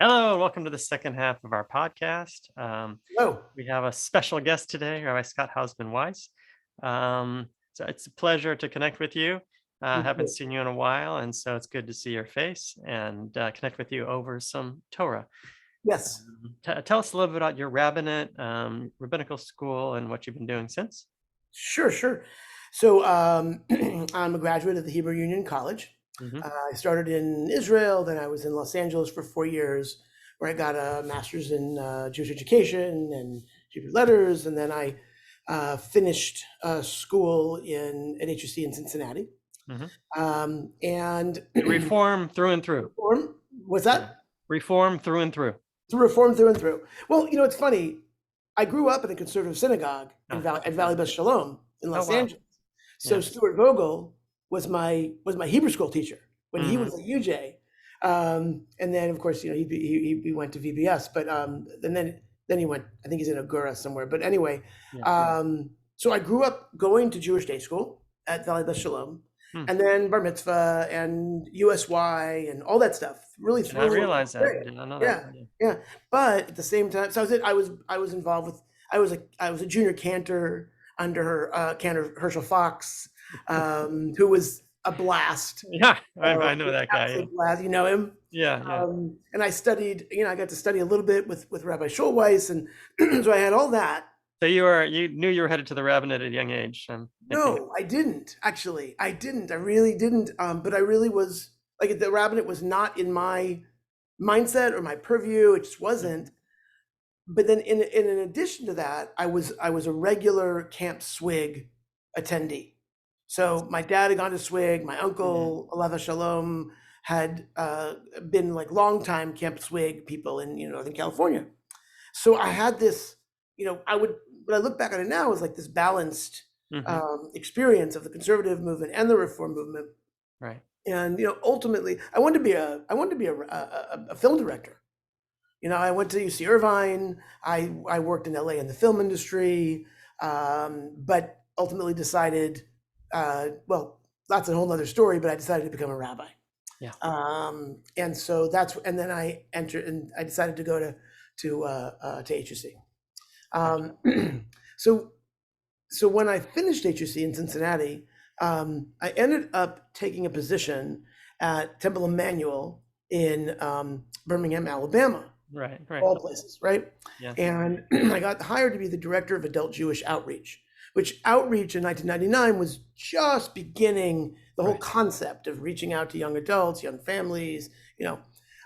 Hello, and welcome to the second half of our podcast. Oh, We have a special guest today, Rabbi Scott Hausman-Weiss. So it's a pleasure to connect with you. me Haven't too. seen you in a while, and so it's good to see your face and connect with you over some Torah. Yes, Tell us a little bit about your rabbinate, rabbinical school, and what you've been doing since. sure. So I'm a graduate of the Hebrew Union College. Hmm. I started in Israel, then I was in Los Angeles for 4 years, where I got a master's in Jewish education and Hebrew letters, and then I finished school at HUC in Cincinnati. Hmm. And Reform through and through. reform, what's Yeah, that? reform through and through. To reform through and through. Well, it's funny. I grew up in a conservative synagogue Ah, at Valley Beth Shalom in oh Los wow. Angeles. So Yes. Stuart Vogel was my Hebrew school teacher when he Hmm. was at UJ, and then of course he went to VBS, but and then he went. I think he's in Agura somewhere. But anyway, Yeah. so I grew up going to Jewish day school at Valley Beth Shalom, Hmm. and then bar mitzvah and USY and all that stuff. Really Did not thrilling realize that. experience. Did not know that. Yeah, yeah. But at the same time, so I was involved with. I was a junior cantor under Cantor Herschel Fox, who was a blast, Yeah, I know that guy. Yeah, absolute blast. You know him. yeah. And I studied. I got to study a little bit with Rabbi Schulweis, and so I had all that. So you knew you were headed to the rabbinate at a young age. I'm thinking. No, I didn't actually. I didn't. I really didn't. But I really was like the rabbinate was not in my mindset or my purview. It just Mhm. wasn't. But then in addition to that, I was a regular Camp Swig attendee. So my dad had gone to Swig. My Mhm. uncle, Alava Shalom, had been like longtime Camp Swig people in Northern California. So I had this, when I look back on it now, it was like this balanced Mhm. experience of the conservative movement and the reform movement. Right. And ultimately, I wanted to be a film director. I went to UC Irvine. I worked in LA in the film industry, but ultimately decided, well, that's a whole nother story. But I decided to become a rabbi, Yeah. and so and then I entered, and I decided to go to HUC. Gotcha. Um, so so when I finished HUC in Cincinnati, I ended up taking a position at Temple Emmanuel in Birmingham, Alabama, Right. Right. all places, right? Yeah. And I got hired to be the director of adult Jewish outreach, which outreach in 1999 was just beginning the whole Right. concept of reaching out to young adults, young families, you know.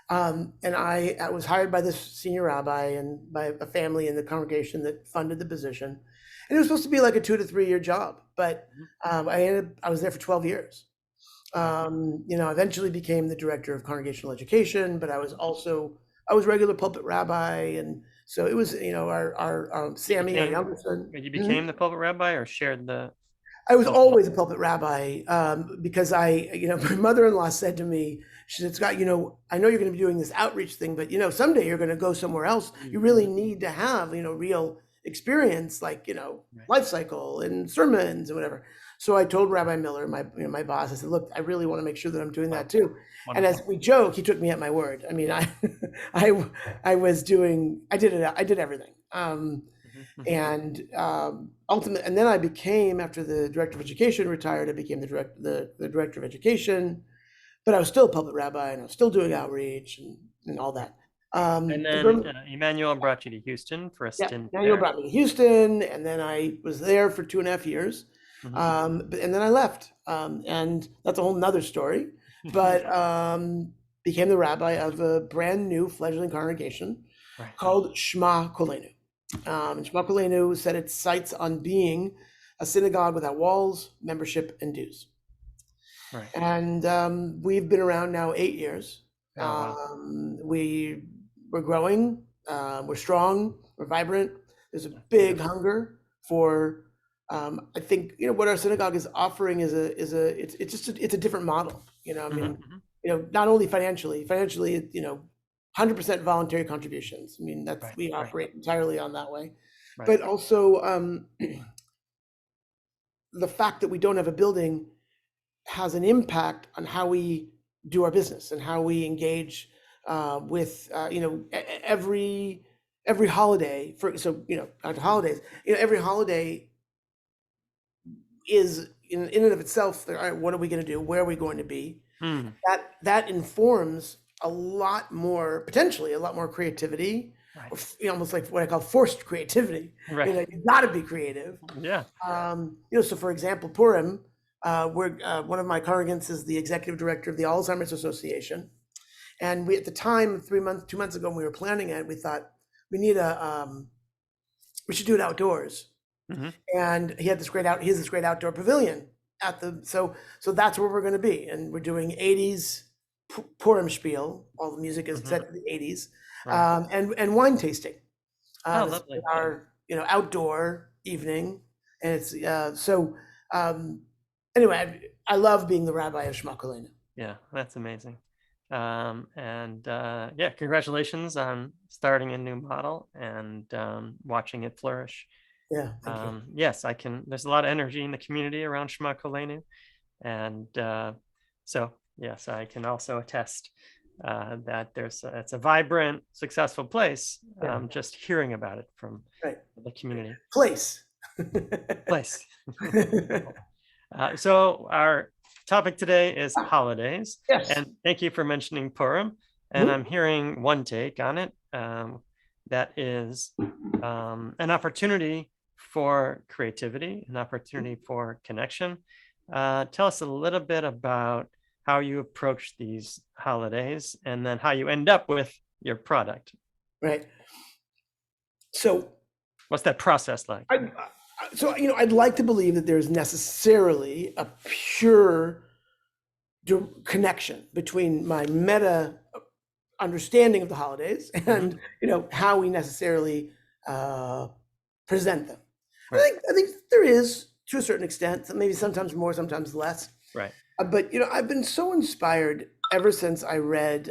And I was hired by this senior rabbi and by a family in the congregation that funded the position. And it was supposed to be like a 2 to 3 year job, but Mhm. I was there for 12 years. Wow. Eventually became the director of congregational education, but I was regular pulpit rabbi, and so it was our You Sammy, our became younger son. you Mhm. became the pulpit rabbi or shared the I was pulpit. always a pulpit rabbi because my mother-in-law said to me, she said, Scott, I know you're going to be doing this outreach thing, but someday you're going to go somewhere else. You really Mhm. need to have real experience, like Right. life cycle and sermons and whatever. So I told Rabbi Miller, my boss, I said, look, I really want to make sure that I'm doing Wow. that too. And as Wonderful. we joke, he took me at my word. I mean, I I did everything. Mhm. Mhm. And ultimately, and then I became, after the director of education retired, I became the director of education. But I was still a public rabbi, and I was still doing outreach and all Right. that. And And then Emmanuel brought you to Houston for a yeah, stint Daniel there. brought me to Houston, and then I was there for 2.5 years. Mhm. And then I left, and that's a whole nother story. But became the rabbi of a brand new fledgling congregation Right. called Shema Kolenu. And Shema Kolenu set its sights on being a synagogue without walls, membership, and dues. Right. And we've been around now 8 years. Oh wow. We're growing. We're strong. We're vibrant. There's a That's big beautiful. hunger for. I think what our synagogue is offering it's a different model. I Mhm. mean, Mhm. not only financially, 100% voluntary contributions. I mean, Right. we Right. operate entirely on that way, Right. but also the fact that we don't have a building has an impact on how we do our business and how we engage with every holiday not the holidays, every holiday is in and of itself. All right, what are we going to do? Where are we going to be? Mm, That informs potentially a lot more creativity, right. or almost like what I call forced creativity. Right. You got to be creative. Yeah. So for example, Purim, one of my congregants is the executive director of the Alzheimer's Association, and we at the time 2 months ago when we were planning it, we thought we need we should do it outdoors, Hmm. and he has this great outdoor pavilion so that's where we're going to be, and we're doing 80s Purim spiel. All the music is Hmm. set to the 80s, Right. and wine tasting. Oh, This is lovely. our outdoor evening, and it's um, anyway. I love being the rabbi of Shema Kolenu. Yeah, that's amazing. And yeah, congratulations on starting a new model and watching it flourish. Yeah, thank you. Yes, I can. There's a lot of energy in the community around Shema Kolenu, and so yes, I can also attest that it's a vibrant, successful place. Yeah, Just hearing about it from right. the community. Place. Place. So our topic today is holidays, Yes. and thank you for mentioning Purim. And Mhm. I'm hearing one take on it, that is an opportunity for creativity, an opportunity for connection. Tell us a little bit about how you approach these holidays, and then how you end up with your product. Right. So What's that process like? I'd like to believe that there's necessarily a pure connection between my meta understanding of the holidays Hmm. and how we necessarily present them. Right. I think there is, to a certain extent, maybe sometimes more, sometimes less. Right. But I've been so inspired ever since I read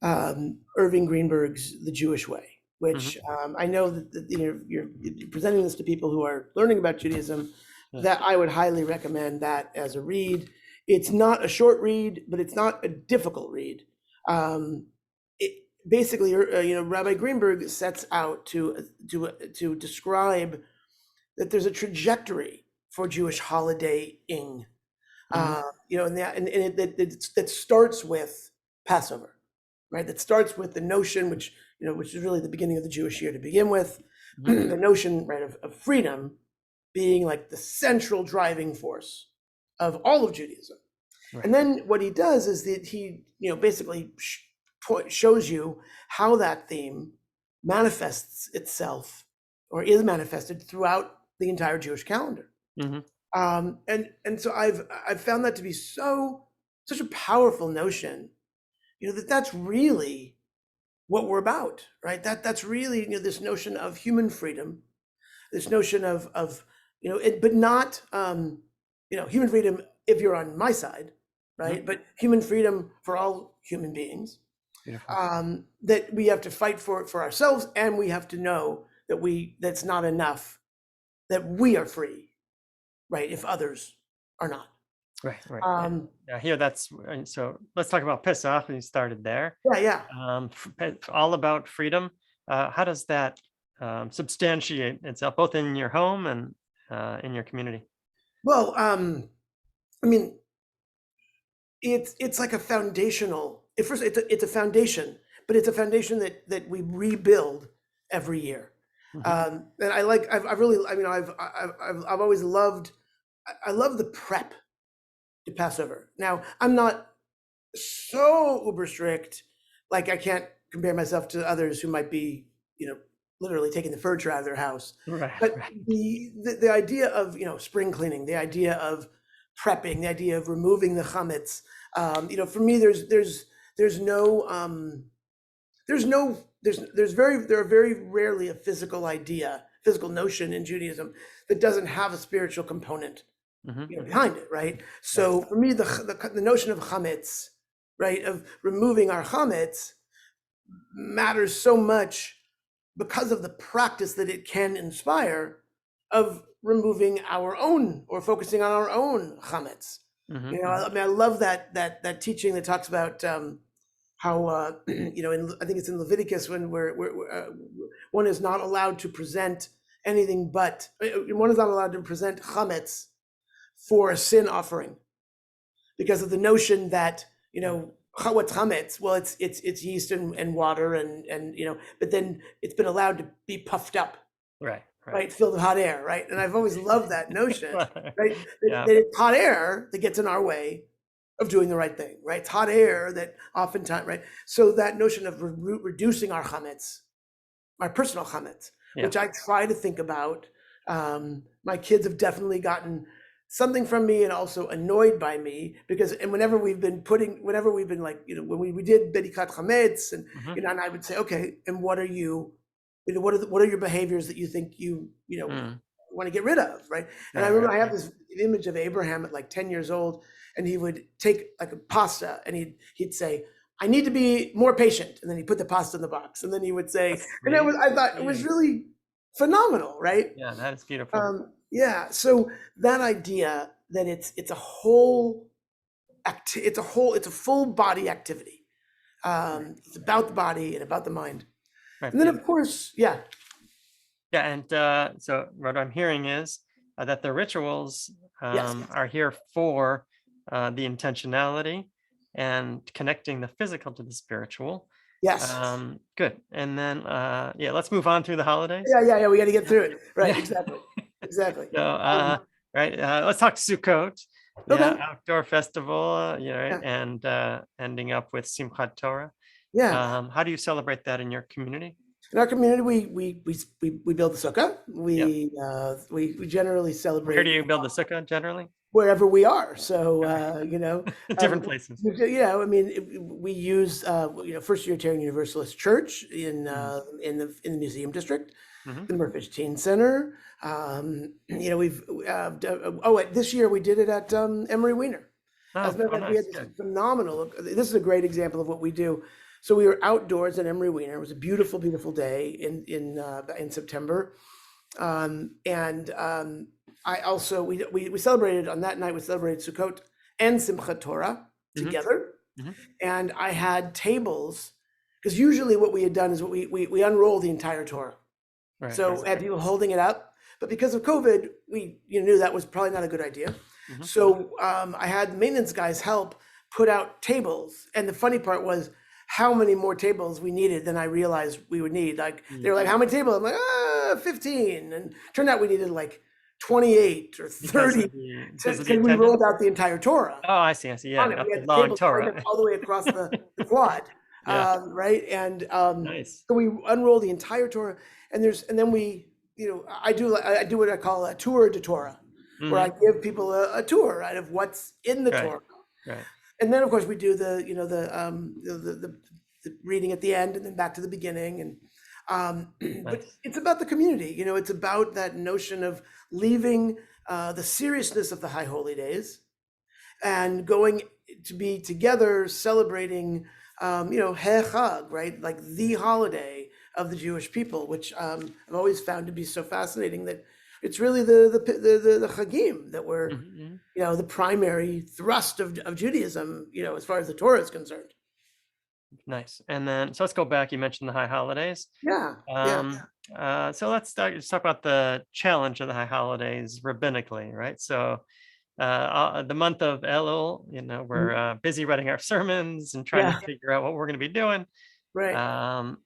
Irving Greenberg's The Jewish Way, Hmm. which I know that you're presenting this to people who are learning about Judaism, Yeah. that I would highly recommend that as a read. It's not a short read, but it's not a difficult read. Basically, Rabbi Greenberg sets out to describe that there's a trajectory for Jewish holidaying, Hmm. that starts with Passover, right? That starts with the notion, which is really the beginning of the Jewish year to begin with, Hmm. the notion, right, of freedom being like the central driving force of all of Judaism. Right. And then what he does is that he, basically shows you how that theme manifests itself, or is manifested throughout the entire Jewish calendar. Hmm. And so I've found that to be such a powerful notion, that's really what we're about, right? That's really this notion of human freedom, this notion of but not human freedom if you're on my side, Hmm. right? But human freedom for all human beings, Beautiful. that we have to fight for ourselves, and we have to know that's not enough, that we are free, right? If others are not. Right, right. Um, Yeah, here that's so let's talk about Pesach. We started there. yeah, yeah. All about freedom. How does that substantiate itself both in your home and in your community? Well, I mean, it's like a foundational. At first, it's a foundation, but it's a foundation that we rebuild every year. Hmm. And I've really, I've always loved. I love the prep to Passover. Now, I'm not so uber strict, like I can't compare myself to others who might be, literally taking the furniture out of their house. Right, But right. the idea of spring cleaning, the idea of prepping, the idea of removing the chametz, for me, there's no there are very rarely a physical notion in Judaism that doesn't have a spiritual component, Hmm. Hmm. behind it, right? Yes. So for me, the notion of chametz, right, of removing our chametz, matters so much because of the practice that it can inspire of removing our own, or focusing on our own chametz. Hmm. Hmm. I love that teaching that talks about I think it's in Leviticus when one is not allowed to present anything but one is not allowed to present chametz for a sin offering because of the notion that what's chametz? Well, it's yeast and water and but then it's been allowed to be puffed up, right? Filled with hot air, right? And I've always loved that notion, right? Yeah. That it's hot air that gets in our way of doing the right thing, right? It's hot air that oftentimes, right? So that notion of reducing our chametz, my personal chametz, which I try to think about. My kids have definitely gotten something from me and also annoyed by me because, and whenever we've been like, when we did Bedikat Chametz and, Mhm. and I would say, okay, and what are what are your behaviors that you think want to get rid of, right? And I remember I have this image of Abraham at like 10 years old, and he would take like a pasta and he'd say, I need to be more patient. And then he put the pasta in the box. And then he would say, and I thought it was really phenomenal, right? Yeah, that is beautiful. So that idea that it's a full body activity. It's about the body and about the mind. Right. And then of course, Yeah, and so what I'm hearing is that the rituals yes. are here for the intentionality and connecting the physical to the spiritual. Yes. Good. And then let's move on through the holidays. Yeah. We got to get through it. Right. Yeah. Exactly. So let's talk Sukkot. Okay. Outdoor festival, and ending up with Simchat Torah. Yeah. How do you celebrate that in your community? In our community, we build the sukkah. We generally celebrate. Where do you build the sukkah generally? Wherever we are. So different places. I mean, we use First Unitarian Universalist Church in the museum district, the Murfish Teen Center. We've this year we did it at Emery Weiner. As a matter of fact, we had this phenomenal. This is a great example of what we do. So we were outdoors at Emery Weiner. It was a beautiful, beautiful day in September, I also we celebrated on that night. We celebrated Sukkot and Simchat Torah together, and I had tables because usually what we had done is we unroll the entire Torah. So had people holding it up, but because of COVID, we knew that was probably not a good idea. So I had maintenance guys help put out tables, and the funny part was how many more tables we needed than I realized we would need. Like they were like, "How many tables?" I'm like, 15, and turned out we needed like 28 or 30 because we rolled out the entire Torah. Oh, I see. Yeah, we had long Torah all the way across the quad, right? And nice. So we unroll the entire Torah, and then we, I do what I call a tour de Torah, where I give people a tour out of what's in the Torah. Right. And then of course we do the reading at the end, and then back to the beginning, and but it's about the community. It's about that notion of leaving the seriousness of the High Holy Days and going to be together celebrating, Chag, right? Like the holiday of the Jewish people, which I've always found to be so fascinating that it's really the Chagim that were, the primary thrust of Judaism, as far as the Torah is concerned. Nice. And then, so let's go back. You mentioned the high holidays. So let's talk about the challenge of the high holidays rabbinically, right? So the month of Elul, we're busy writing our sermons and trying to figure out what we're going to be doing. Right.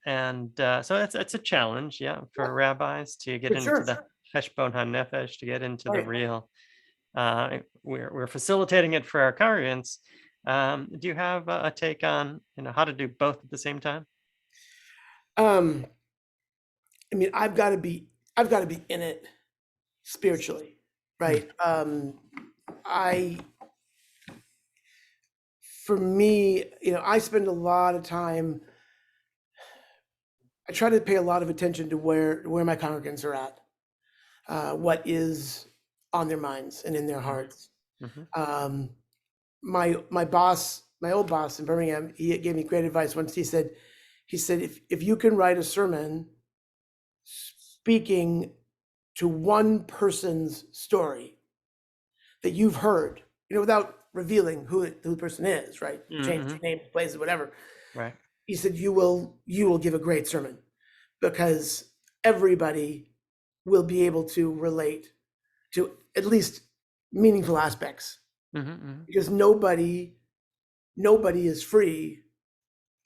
So it's a challenge, for rabbis to get into the Heshbon HaNefesh, to get into the real. We're facilitating it for our congregants. Do you have a take on how to do both at the same time? I mean, I've got to be in it spiritually, right? For me, I spend a lot of time. I try to pay a lot of attention to where my congregants are at, what is on their minds and in their hearts. My old boss in Birmingham, he gave me great advice once. He said, if you can write a sermon speaking to one person's story that you've heard, without revealing who the person is, right? Change Mm-hmm. names, places, whatever. Right. He said, you will give a great sermon because everybody will be able to relate to at least meaningful aspects, Mm-hmm. Mm-hmm. because nobody is free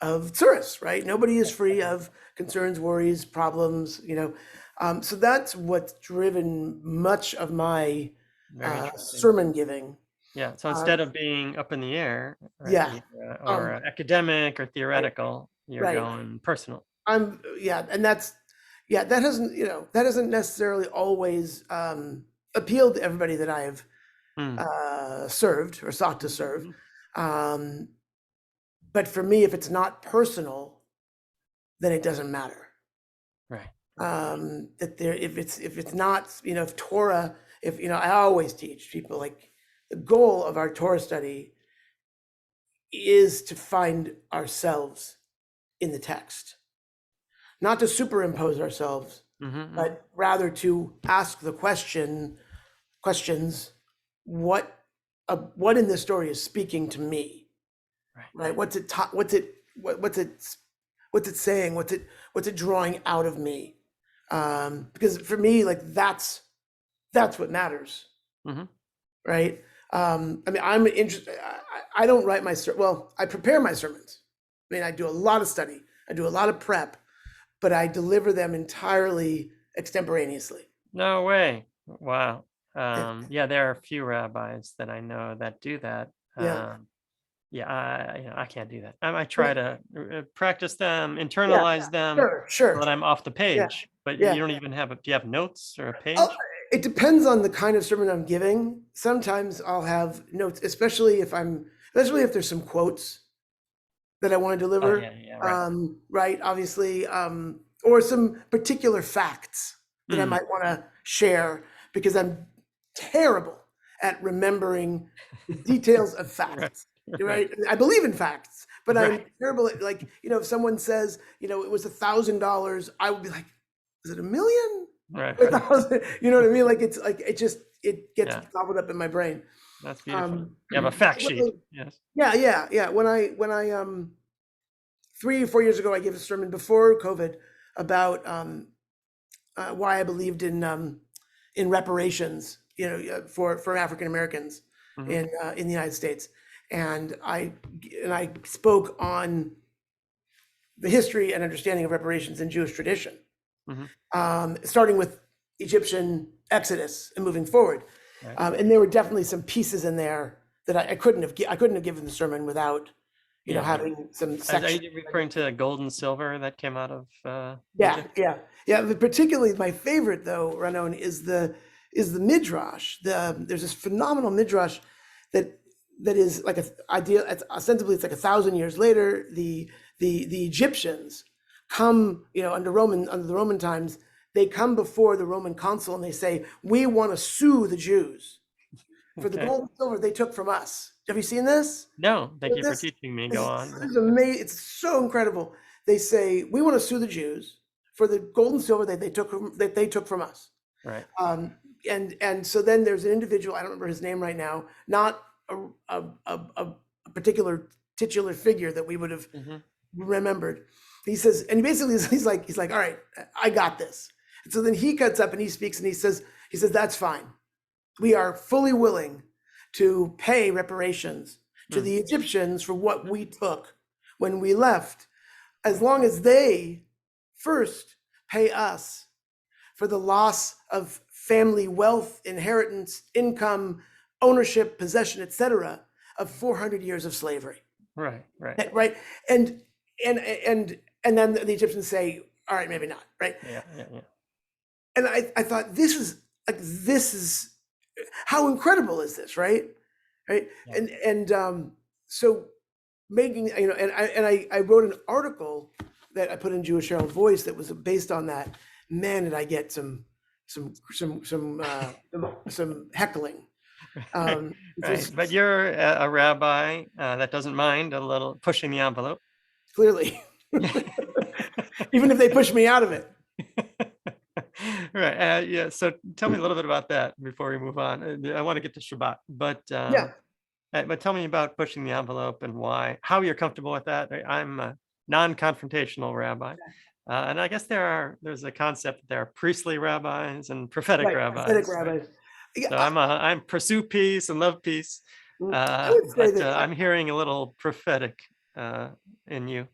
of tsuris, right? Nobody is free of concerns, worries, problems, so that's what's driven much of my Very interesting. sermon giving. Yeah. So Uh, instead of being up in the air, yeah, right, or um, academic or right, theoretical, you're right. going personal. And that hasn't necessarily always appealed to everybody that I have Mm. served or sought to serve. Mm-hmm. Um, but for me, if it's not personal, then it doesn't matter. Right. Right. That there, if it's not, if Torah, if I always teach people, like, the goal of our Torah study is to find ourselves in the text, not to superimpose ourselves, Mm-hmm. Mm-hmm. but rather to ask the questions, what in this story is speaking to me, Right. right? What's it saying? What's it drawing out of me? Because for me, like, that's what matters, Mm-hmm. right? I mean, I'm interested. I don't write my well, I prepare my sermons. I mean, I do a lot of study, I do a lot of prep, but I deliver them entirely extemporaneously. No way. Wow. Yeah, Yeah, there are a few rabbis that I know that do that. yeah, Yeah, I can't do that. I yeah, try to practice them, yeah. internalize them Sure, so sure. that I'm off the Yeah, page. But yeah. you don't even have do you have notes or a Oh, page? it depends on the kind of sermon I'm giving. Sometimes I'll have notes, especially if there's some quotes that I want to Oh deliver. yeah, yeah, right. Right, obviously, or some particular facts that I Mm, might want to share, because I'm terrible at remembering the details of right, facts. right, Right, I believe in facts, but I'm right, terrible at, like, if someone says, it was $1,000, I would be like, is it 1,000,000? right, A right. thousand, you know what I mean? Like, it's like, it gets Yeah, gobbled up in my brain. that's beautiful. Um, You have a fact what sheet. Yes. Yeah, yeah, yeah. When I 3 or 4 years ago, I gave a sermon before COVID about why I believed in reparations, for African Americans Mm-hmm. in the United States, and I spoke on the history and understanding of reparations in Jewish tradition, Mm-hmm. starting with Egyptian Exodus and moving forward. Right. And there were definitely some pieces in there that I couldn't have given the sermon without, Yeah, yeah. having some Are section. you referring to gold and silver that came out of Yeah, Egypt? yeah, yeah. But particularly my favorite, though, Ranon, is the midrash. There's this phenomenal midrash that is like ostensibly it's like 1,000 years later. The Egyptians come, under the Roman times, they come before the Roman consul and they say, we want to sue the Jews for the Okay. gold and silver they took from us. Have you seen this? No, thank you for This teaching me. this Go is, on. this is amazing. It's so incredible. They say, we want to sue the Jews for the gold and silver that they took from us. Right. Um, and so then there's an individual, I don't remember his name right now, not a particular titular figure that we would have Mm-hmm. remembered. He says, and basically he's like, all right, I got this. And so then he cuts up and he speaks and he says, that's fine. We are fully willing to pay reparations to the Egyptians for what we took when we left, as long as they first pay us for the loss of family wealth, inheritance, income, ownership, possession, etc., of 400 years of slavery. Right. Right. Right? And and then the Egyptians say, all right, maybe not, right? Yeah. Yeah. Yeah. And I thought, this is how incredible is this, right? Right? Yeah. And so making, and I wrote an article that I put in Jewish Herald Voice that was based on that. Man, did I get some heckling. Right. Right. But you're a rabbi that doesn't mind a little pushing the envelope. Clearly, Yeah. even if they push me out of it. Right. Yeah. So tell me a little bit about that before we move on. I want to get to Shabbat, but Yeah. But tell me about pushing the envelope and why, how you're comfortable with that. I'm a non-confrontational rabbi. And I guess there's a concept that there are priestly rabbis and prophetic Right, prophetic rabbis, right? rabbis. Yeah, So I'm pursue peace and love peace, I would say but that I'm hearing a little prophetic in you.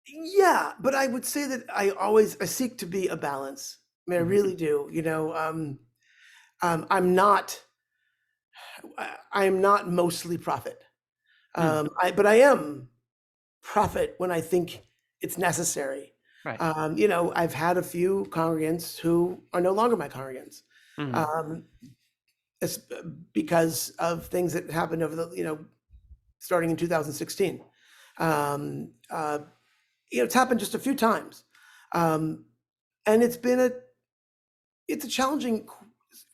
yeah, but I would say that I seek to be a balance. I mean, I Mhm. really do. I'm not I am not mostly prophet. Mm, But I am prophet when I think it's necessary. right. I've had a few congregants who are no longer my congregants. Mm, Um, it's because of things that happened over starting in 2016. Um, it's happened just a few times. Um, and it's a challenging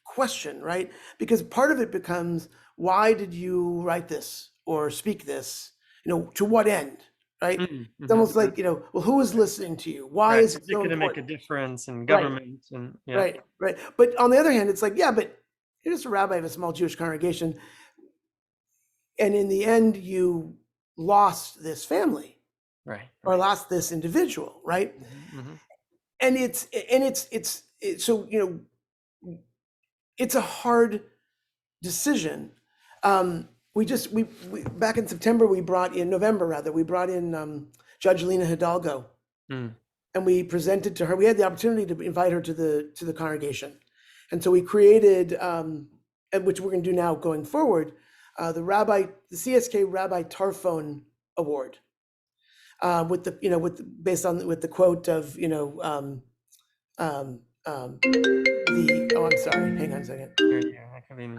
question, right? Because part of it becomes, why did you write this or speak this? To what end, right? It's mhm. almost like, well, who is listening to you? Why Right. is it Is it so going to make a important? difference in Right, government? And yeah, right, right. But on the other hand, it's like, yeah, but you're just a rabbi of a small Jewish congregation, and in the end, you lost this family right, or right. lost this individual, right? Hmm. So it's a hard decision. We back in September, November rather, we brought in Judge Lena Hidalgo, Mm, and we presented to her. We had the opportunity to invite her to the congregation, and so we created, and which we're going to do now going forward, the CSK Rabbi Tarfon Award, based on the quote of the oh, I'm sorry, hang on a second. I can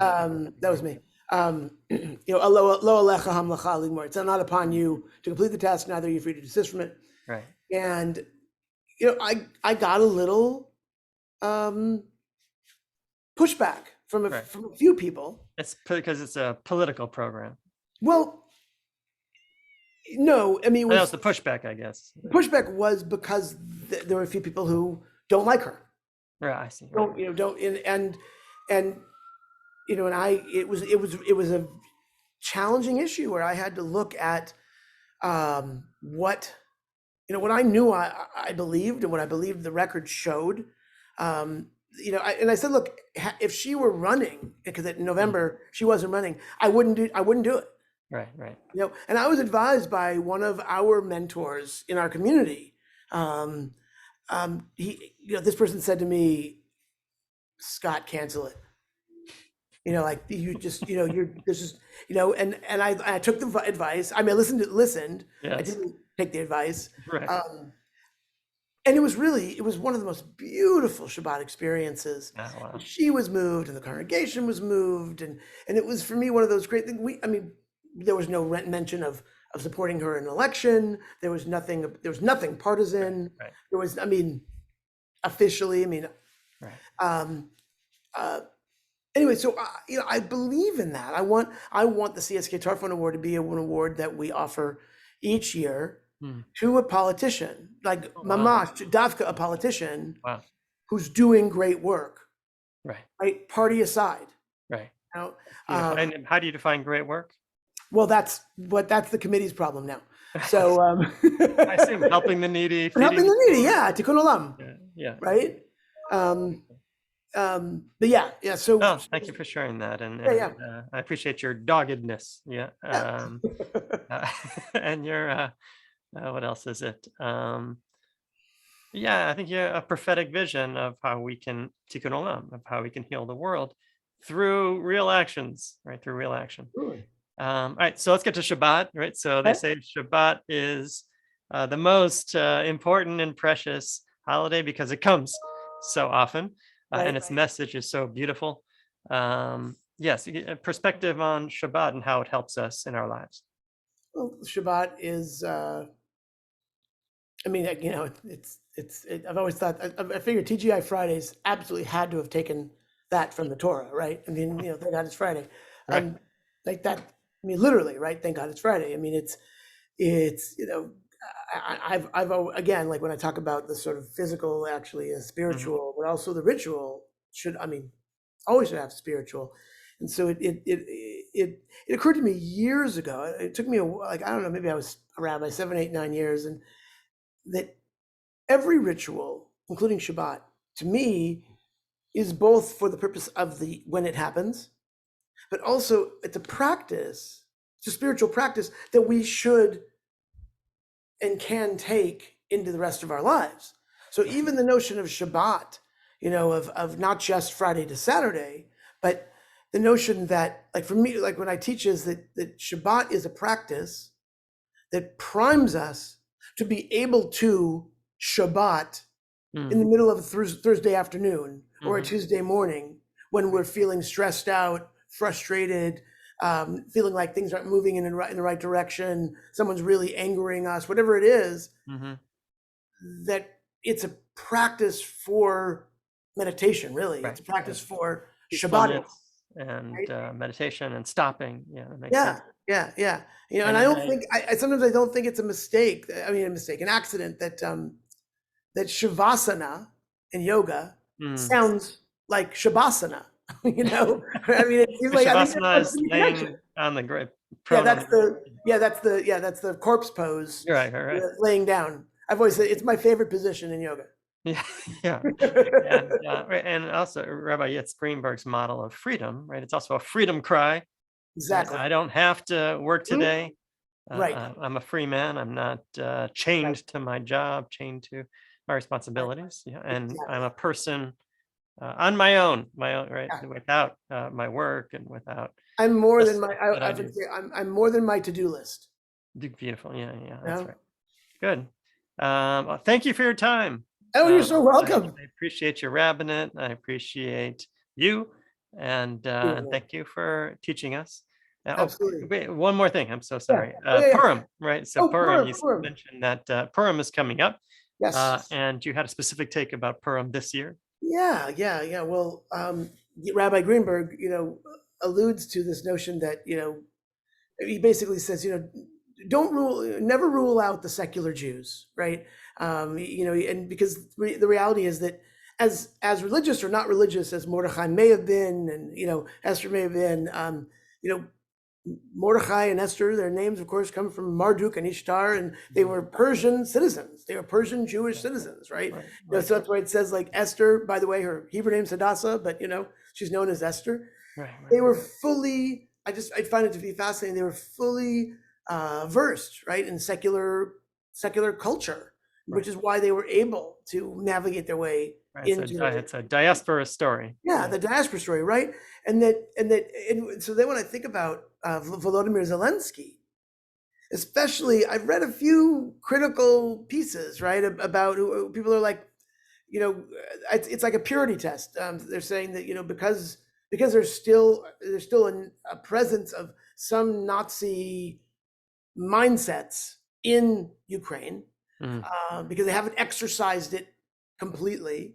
That was me. Lo alecha hamlacha ligmor. It's not upon you to complete the task, neither are you free to desist from it. right, And I got a little um, pushback right. from a few people. It's because it's a political program. Well, no, I mean, That was the pushback, I guess. the pushback was because there were a few people who don't like her. Right, I see. Right. Don't don't and and it was a challenging issue where I had to look at what what I knew I believed and what I believed the record showed. And I said, look, if she were running, because in Mm, November she wasn't running, I wouldn't do it. right, right. And I was advised by one of our mentors in our community. Um, this person said to me, Scott, cancel it. Like you just, you're this is, and I took the advice. I mean, I listened. I Yes. didn't take the advice. Right. Um, and it was one of the most beautiful Shabbat experiences. Oh, wow. She was moved and the congregation was moved. And it was for me, one of those great things. There was no mention of supporting her in an election. There was nothing Right, partisan. right, There was, officially, right. um, uh, anyway, so I believe in that. I want the CSK Tarfon Award to be an award that we offer each year Mm. to a politician, like Oh, wow. Mamash, to Davka, a politician Wow. who's doing great work, Right, right? Party aside. right. You know? That's beautiful. And how do you define great work? Well, that's the committee's problem now. So I assume helping the needy, feeding helping the the needy, poor. yeah, tikkun olam, Yeah, yeah. right? Um, but yeah. So, Oh, thank you for sharing that, yeah, and I appreciate your doggedness. Yeah, yeah. uh, and your what else is it? Yeah, I think you have a prophetic vision of how we can tikkun olam, of how we can heal the world through real actions, right? Through real action. Really? All right, so let's get to Shabbat, right? So they Okay. say Shabbat is the most important and precious holiday because it comes so often, and Right. its message is so beautiful. Yes, a perspective on Shabbat and how it helps us in our lives. Well, Shabbat is, I've always thought, I figured TGI Fridays absolutely had to have taken that from the Torah, right? Thank God it's Friday. Right. Like that, literally, right? Thank God it's Friday. It's, again, like when I talk about the sort of physical, actually, Hmm. spiritual, but also the ritual always should have spiritual. And so it occurred to me years ago. It took me like, I don't know, maybe I was a rabbi 7, 8, 9 years, and that every ritual, including Shabbat, to me is both for the purpose of the when it happens, but also it's a practice, it's a spiritual practice that we should and can take into the rest of our lives. So even the notion of Shabbat, of not just Friday to Saturday, but the notion that, like for me, like when I teach is that Shabbat is a practice that primes us to be able to Shabbat in the middle of a Thursday afternoon or a Tuesday morning when we're feeling stressed out, frustrated, feeling like things aren't moving in the right direction, someone's really angering us, whatever it is, that it's a practice for meditation, really. It's a practice for Shabbat. And right? Meditation and stopping. Yeah, that makes yeah, sense. Yeah. And I don't think, sometimes I don't think it's a mistake. An accident that that Shavasana in yoga sounds like Shavasana. It seems like Shavasana is laying on the grave. That's the corpse pose. Right. Laying down. I've always said it's my favorite position in yoga. Yeah. And also Rabbi Yitzhak Greenberg's model of freedom, right? It's also a freedom cry. Exactly. I don't have to work today. Right. I'm a free man. I'm not chained to my job, chained to my responsibilities. Yeah. And I'm a person on my own, right? Without my work and without. I'm more than my. I would say I'm more than my to-do list. Beautiful. Yeah. That's right. Good. Thank you for your time. Oh, you're so welcome. I appreciate your rabbinate. I appreciate you, and thank you for teaching us. Absolutely. Wait, one more thing. I'm so sorry. Purim, right? So Purim, you mentioned that Purim is coming up. Yes. And you had a specific take about Purim this year. Yeah. Well, Rabbi Greenberg, alludes to this notion that, he basically says, never rule out the secular Jews, right? And because the reality is that as religious or not religious as Mordechai may have been, and Esther may have been, Mordechai and Esther, their names, of course, come from Marduk and Ishtar, and they were Persian citizens. They were Persian Jewish citizens, right? So that's why it says, like, Esther, by the way, her Hebrew name's Hadassah, but, she's known as Esther. They were fully, I find it to be fascinating, they were fully versed, right, in secular culture, which is why they were able to navigate their way into it's a diaspora story. The diaspora story, right? And so then when I think about Volodymyr Zelensky, especially, I've read a few critical pieces, right, about who people are like, it's like a purity test. They're saying that because there's still a presence of some Nazi mindsets in Ukraine, because they haven't exercised it completely.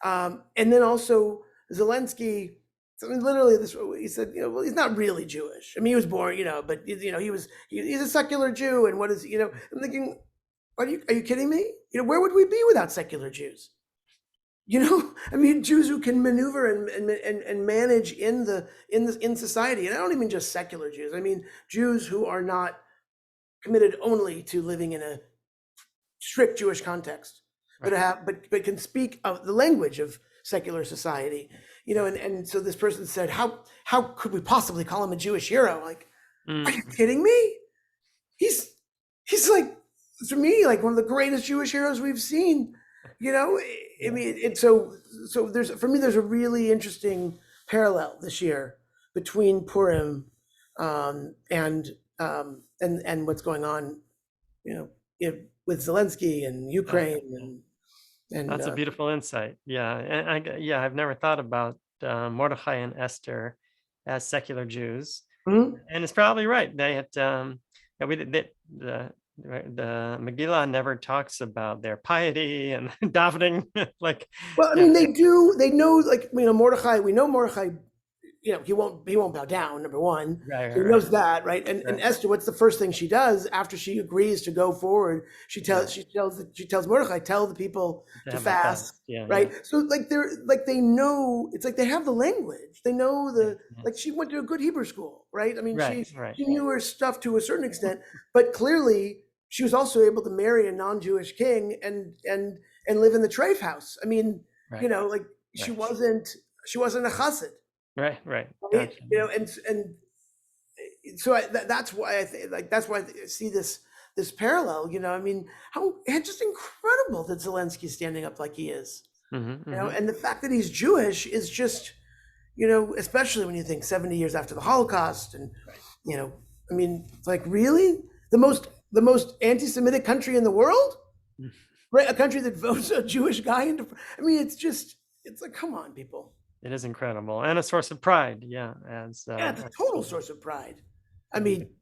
And then also Zelensky, literally he said, well, he's not really Jewish. I mean, he was born, but he's a secular Jew. And what is, I'm thinking, are you kidding me? Where would we be without secular Jews? I mean, Jews who can maneuver and manage in society. And I don't even just secular Jews. I mean, Jews who are not committed only to living in a strict Jewish context, but can speak of the language of secular society, and so this person said, how could we possibly call him a Jewish hero? Like, are you kidding me? He's like, to me, like one of the greatest Jewish heroes we've seen. I mean, so there's a really interesting parallel this year between Purim and what's going on, with Zelensky and Ukraine, and that's a beautiful insight. Yeah, and I've never thought about Mordechai and Esther as secular Jews, and it's probably right. They had the Megillah never talks about their piety and davening. Like, well, I mean, they do. They know, like, Mordechai. We know Mordechai he won't bow down, number one. Right, So he right, knows right, that, right? And right, Esther, what's the first thing she does after she agrees to go forward? She right. tells Mordecai, tell the people To to have a fast, fast. Yeah, yeah, right? So like they know, it's like they have the language. They know yeah, like yes. she went to a good Hebrew school, right? I mean, Right, right, she knew her stuff to a certain extent, but clearly she was also able to marry a non-Jewish king and live in the Treif house. I mean, right, like she right, wasn't a chassid, right, right. right? Gotcha. And so that's why that's why I see this parallel. I mean, how it's just incredible that Zelensky's standing up like he is. Mm-hmm, mm-hmm. And the fact that he's Jewish is just, especially when you think 70 years after the Holocaust, and Right. I mean, it's like really the most anti-Semitic country in the world, Mm. right? A country that votes a Jewish guy into. I mean, it's like, come on, people. It is incredible and a source of pride. Yeah, Yeah, it's a as total source of pride. I beautiful.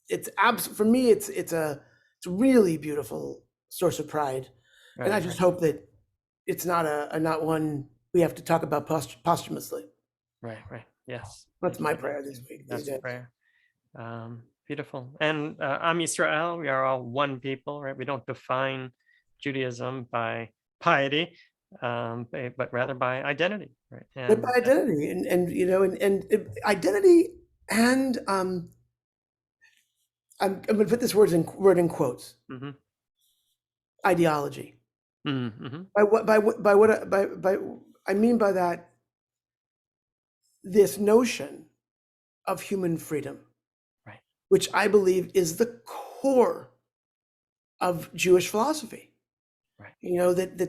mean, for me, it's a really beautiful source of pride, and I Right, just right, hope that it's not one we have to talk about posthumously. right, right. Yes, That's yes, my right. prayer these That's a days. prayer. Beautiful. And Am Yisrael, we are all one people, right? We don't define Judaism by piety, but rather by identity, right? But by And identity, identity, and I'm going to put this word in quotes. mm-hmm, Ideology. mm-hmm, By what I mean by that, this notion of human freedom, right, which I believe is the core of Jewish philosophy. right,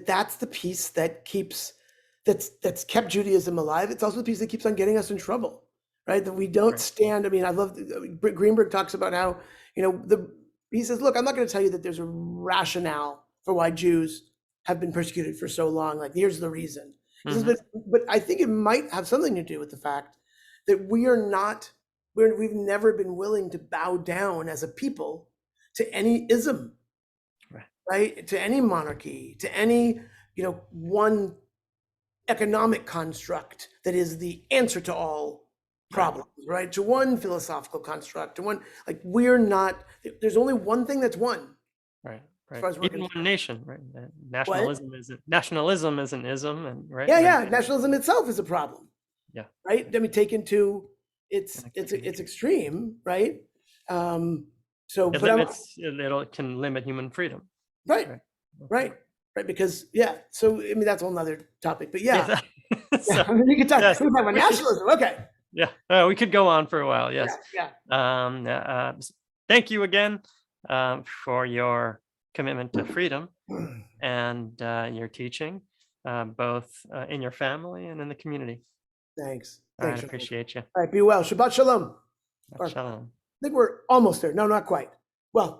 That's the piece that's kept Judaism alive. It's also the piece that keeps on getting us in trouble, right? That we don't right, stand. I mean, I love Greenberg talks about how he says, look, I'm not going to tell you that there's a rationale for why Jews have been persecuted for so long. Like, here's the reason. He says, mm-hmm, but I think it might have something to do with the fact that we've never been willing to bow down as a people to any ism, right, right? To any monarchy, to any, one economic construct that is the answer to all right, problems, right? To one philosophical construct, to one, like, there's only one thing that's one, right, as right. far as we're Even one concerned. nation, right? What? Nationalism is an ism, and right, Yeah, and yeah. Nationalism itself is a problem, yeah, right? I mean, taken to an it's extreme. extreme, right? So, It but I'm limits. It can limit human freedom. right, Right. Okay. right, right. Because yeah. So I mean, that's a whole nother topic. But yeah, Yes. yeah. So I mean, we yes, can talk about we could. nationalism. Okay. Yeah, we could go on for a while. Yeah, Yes. yeah. Thank you again for your commitment to freedom and your teaching, both in your family and in the community. Thanks. All right, Thanks, Shalom. appreciate you. All right, be well. Shabbat shalom. Or I Shalom. think we're almost there. No, not quite. Well,